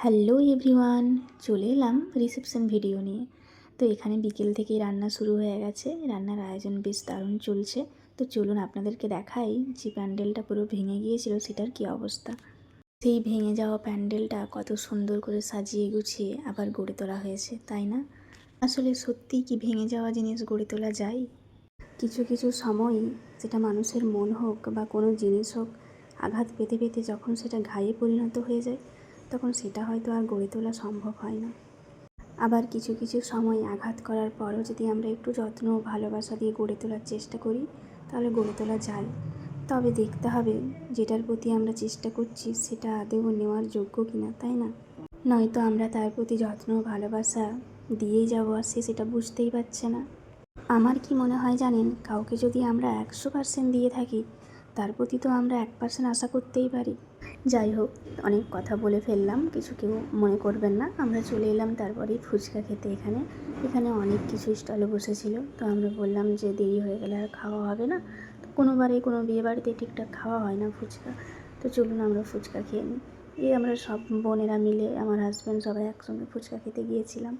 Hello everyone, চলে এলাম reception video নিয়ে। তো এখানে বিকেল থেকেই রান্না শুরু হয়ে গেছে। রান্নার আয়োজন বেশ দারুণ চলছে। তো চলুন আপনাদেরকে দেখাই যে প্যান্ডেলটা পুরো ভেঙে গিয়েছিল সেটার কী অবস্থা। সেই ভেঙে যাওয়া প্যান্ডেলটা কত সুন্দর করে সাজিয়ে গুছিয়ে আবার গড়ে তোলা হয়েছে, তাই না? আসলে সত্যিই কি ভেঙে যাওয়া জিনিস গড়ে তোলা যায়? কিছু কিছু সময়ই সেটা মানুষের মন হোক বা কোনো জিনিস হোক, আঘাত পেতে পেতে যখন সেটা ঘায়ে পরিণত হয়ে যায় তখন সেটা হয়তো আর গড়ে তোলা সম্ভব হয় না। আবার কিছু কিছু সময় আঘাত করার পরও যদি আমরা একটু যত্ন ও ভালোবাসা দিয়ে গড়ে তোলার চেষ্টা করি তাহলে গড়ে তোলা যায়। তবে দেখতে হবে যেটার প্রতি আমরা চেষ্টা করছি সেটা আদৌ নেওয়ার যোগ্য কিনা, তাই না? নয়তো আমরা তার প্রতি যত্ন ও ভালোবাসা দিয়েই যাবো আর সে সেটা বুঝতেই পারছে না। আমার কি মনে হয় জানেন, কাউকে যদি আমরা 100% দিয়ে থাকি তার প্রতি তো আমরা 1% আশা করতেই পারি। যাই হোক, অনেক কথা বলে ফেললাম, কিছু কেউ মনে করবেন না। আমরা চলে এলাম তারপরেই ফুচকা খেতে। এখানে অনেক কিছু স্টলে বসেছিল। তো আমরা বললাম যে দেরি হয়ে গেলে আর খাওয়া হবে না। তো কোনো বিয়েবাড়িতে ঠিকঠাক খাওয়া হয় না ফুচকা। তো চলুন আমরা ফুচকা খেয়ে নিই। আমরা সব বোনেরা মিলে, আমার হাজব্যান্ড সবাই একসঙ্গে ফুচকা খেতে গিয়েছিলাম।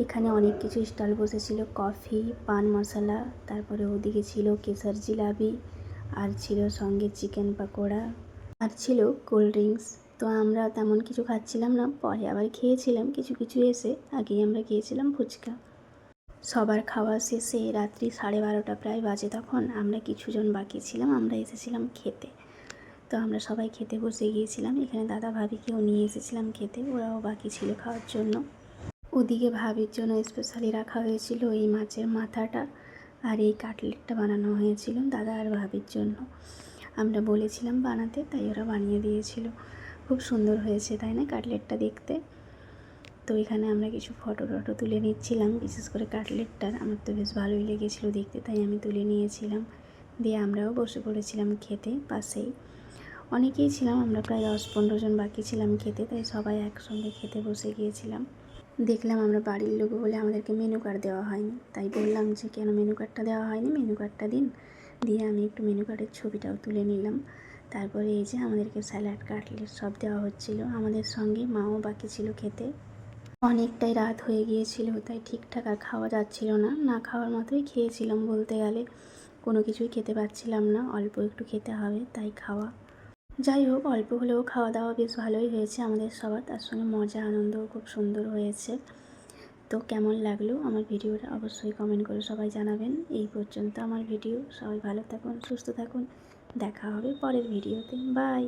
এখানে অনেক কিছু স্টল বসেছিল, কফি, পান মশলা, তারপরে ওদিকে ছিল কেশর জিলাপি, আর ছিল সঙ্গে চিকেন পকোড়া, আর ছিল কোল্ড ড্রিঙ্কস। তো আমরা তেমন কিছু খাচ্ছিলাম না, পরে আবার খেয়েছিলাম কিছু কিছু এসে। আগেই আমরা খেয়েছিলাম ফুচকা। সবার খাওয়া শেষে রাত্রি 12:30 প্রায় বাজে, তখন আমরা কিছুজন বাকি ছিলাম, আমরা এসেছিলাম খেতে। তো আমরা সবাই খেতে বসে গিয়েছিলাম। এখানে দাদা ভাবিকেও নিয়ে এসেছিলাম খেতে, ওরাও বাকি ছিল খাওয়ার জন্য। ওদিকে ভাবির জন্য স্পেশালি রাখা হয়েছিল এই মাছের মাথাটা, আর এই কাটলেটটা বানানো হয়েছিল দাদা আর ভাবির জন্য। আমরা বলেছিলাম বানাতে, তাই ওরা বানিয়ে দিয়েছিল। খুব সুন্দর হয়েছে, তাই না কাটলেটটা দেখতে? তো এখানে আমরা কিছু ফটো তুলে নিচ্ছিলাম, বিশেষ করে কাটলেটটার আমার তো বেশ ভালোই লেগেছিলো দেখতে, তাই আমি তুলে নিয়েছিলাম। দিয়ে আমরাও বসে পড়েছিলাম খেতে পাশেই। অনেকেই ছিলাম, আমরা প্রায় 10-15 জন বাকি ছিলাম খেতে, তাই সবাই একসঙ্গে খেতে বসে গিয়েছিলাম। দেখলাম আমরা বাড়ির লোক বলে আমাদেরকে মেনু কার্ড দেওয়া হয়নি, তাই বললাম যে কেন মেনু কার্ডটা দেওয়া হয়নি, মেনু কার্ডটা দিন। দিয়ে আমি একটু মেনু কার্ডের ছবিটাও তুলে নিলাম। তারপরে এই যে আমাদেরকে স্যালাড, কাটলেট সব দেওয়া হচ্ছিলো। আমাদের সঙ্গে মাও বাকি ছিল খেতে। অনেকটাই রাত হয়ে গিয়েছিল, তাই ঠিকঠাক আর খাওয়া যাচ্ছিল না, না খাওয়ার মতোই খেয়েছিলাম বলতে গেলে। কোনো কিছুই খেতে পারছিলাম না, অল্প একটু খেতে হবে তাই খাওয়া। যাই হোক, অল্প হলেও খাওয়া দাওয়া বেশ ভালোই হয়েছে আমাদের সবার, তার সঙ্গে মজা আনন্দও খুব সুন্দর হয়েছে। তো কেমন লাগলো আমার ভিডিওটা অবশ্যই কমেন্ট করে সবাই জানাবেন। এই পর্যন্ত আমার ভিডিও, সবাই ভালো থাকুন, সুস্থ থাকুন, দেখা হবে পরের ভিডিওতে। বাই।